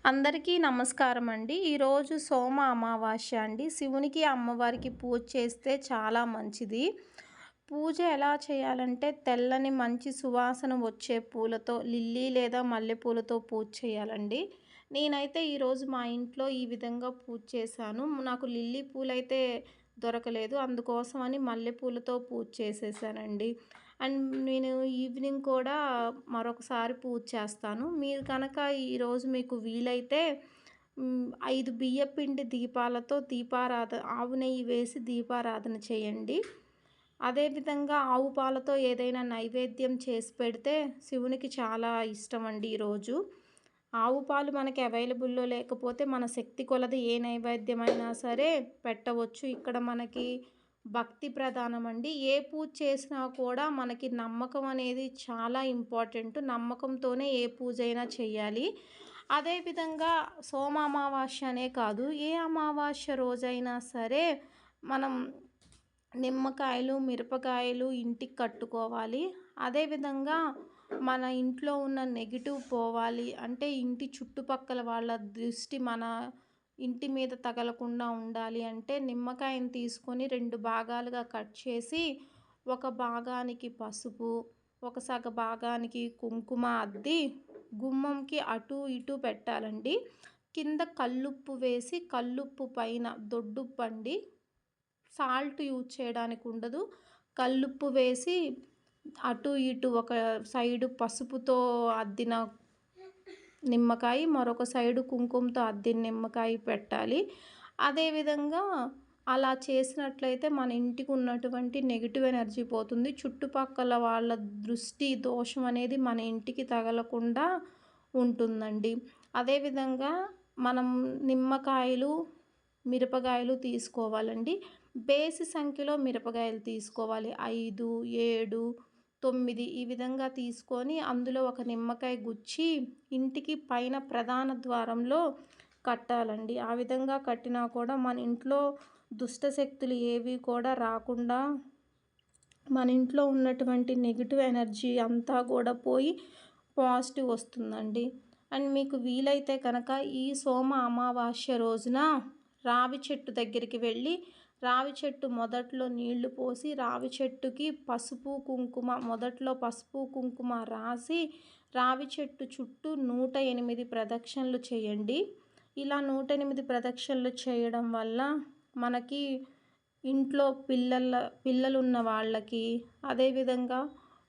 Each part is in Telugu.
అందరికీ నమస్కారం అండి. ఈరోజు సోమ అమావాస్య అండి. శివునికి, అమ్మవారికి పూజ చేస్తే చాలా మంచిది. పూజ ఎలా చేయాలంటే తెల్లని మంచి సువాసన వచ్చే పూలతో లిల్లీ లేదా మల్లెపూలతో పూజ చేయాలండి. నేనైతే ఈరోజు మా ఇంట్లో ఈ విధంగా పూజ చేశాను. నాకు లిల్లీ పూలైతే దొరకలేదు. అందుకోసమని మల్లెపూలతో పూజ చేసేసానండి. అండ్ నేను ఈవినింగ్ కూడా మరొకసారి పూజ చేస్తాను. మీరు కనుక ఈరోజు మీకు వీలైతే 5 బియ్యపిండి దీపాలతో ఆవు నెయ్యి వేసి దీపారాధన చేయండి. అదేవిధంగా ఆవు పాలతో ఏదైనా నైవేద్యం చేసి పెడితే శివునికి చాలా ఇష్టమండి ఈరోజు. ఆవు పాలు మనకి అవైలబుల్‌లో లేకపోతే మన శక్తి కొలది ఏ నైవేద్యమైనా సరే పెట్టవచ్చు. ఇక్కడ మనకి భక్తి ప్రధానమండి. ఏ పూజ చేసినా కూడా మనకి నమ్మకం అనేది చాలా ఇంపార్టెంట్. నమ్మకంతోనే ఏ పూజైనా చేయాలి. అదేవిధంగా సోమ అమావాస్య అనే కాదు, ఏ అమావాస్య రోజైనా సరే మనం నిమ్మకాయలు, మిరపకాయలు ఇంటికి కట్టుకోవాలి. అదేవిధంగా మన ఇంట్లో ఉన్న నెగెటివ్ పోవాలి అంటే ఇంటి చుట్టుపక్కల వాళ్ళ దృష్టి మన ఇంటి మీద తగలకుండా ఉండాలి అంటే నిమ్మకాయని తీసుకొని 2 భాగాలుగా కట్ చేసి ఒక భాగానికి పసుపు, ఒక సగ భాగానికి కుంకుమ అద్ది గుమ్మంకి అటు ఇటు పెట్టాలండి. కింద కల్లుప్పు వేసి కల్లుప్పు పైన దొడ్డుప్పు అండి, సాల్ట్ యూజ్ చేయడానికి ఉండదు. కల్లుప్పు వేసి అటు ఇటు ఒక సైడు పసుపుతో అద్దిన నిమ్మకాయ, మరొక సైడు కుంకుమతో అద్దిన నిమ్మకాయ పెట్టాలి. అదేవిధంగా అలా చేసినట్లయితే మన ఇంటికి ఉన్నటువంటి నెగిటివ్ ఎనర్జీ పోతుంది. చుట్టుపక్కల వాళ్ళ దృష్టి దోషం అనేది మన ఇంటికి తగలకుండా ఉంటుందండి. అదేవిధంగా మనం నిమ్మకాయలు, మిరపకాయలు తీసుకోవాలండి. బేసి సంఖ్యలో మిరపకాయలు తీసుకోవాలి. 5, 7, 9 ఈ విధంగా తీసుకొని అందులో ఒక నిమ్మకాయ గుచ్చి ఇంటికి పైన ప్రధాన ద్వారంలో కట్టాలండి. ఆ విధంగా కట్టినా కూడా మన ఇంట్లో దుష్ట శక్తులు ఏవి కూడా రాకుండా మన ఇంట్లో ఉన్నటువంటి నెగిటివ్ ఎనర్జీ అంతా కూడా పోయి పాజిటివ్ వస్తుందండి. అండ్ మీకు వీలైతే కనుక ఈ సోమ అమావాస్య రోజున రావి చెట్టు దగ్గరికి వెళ్ళి రావి చెట్టు మొదట్లో నీళ్లు పోసి రావి చెట్టుకి పసుపు కుంకుమ మొదట్లో పసుపు కుంకుమ రాసి రావి చెట్టు చుట్టూ 108 ప్రదక్షిణలు చేయండి. ఇలా 108 ప్రదక్షిణలు చేయడం వల్ల మనకి ఇంట్లో పిల్లలున్న వాళ్ళకి, అదేవిధంగా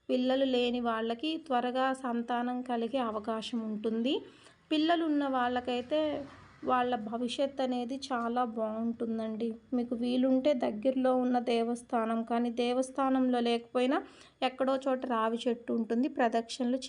పిల్లలు లేని వాళ్ళకి త్వరగా సంతానం కలిగే అవకాశం ఉంటుంది. పిల్లలున్న వాళ్ళకైతే వాళ్ళ భవిష్యత్ అనేది చాలా బాగుంటుందండి. మీకు వీలుంటే దగ్గరలో ఉన్న దేవస్థానం కానీ దేవస్థానంలో లేకపోయినా ఎక్కడో చోట రావి చెట్టు ఉంటుంది, ప్రదక్షిణలు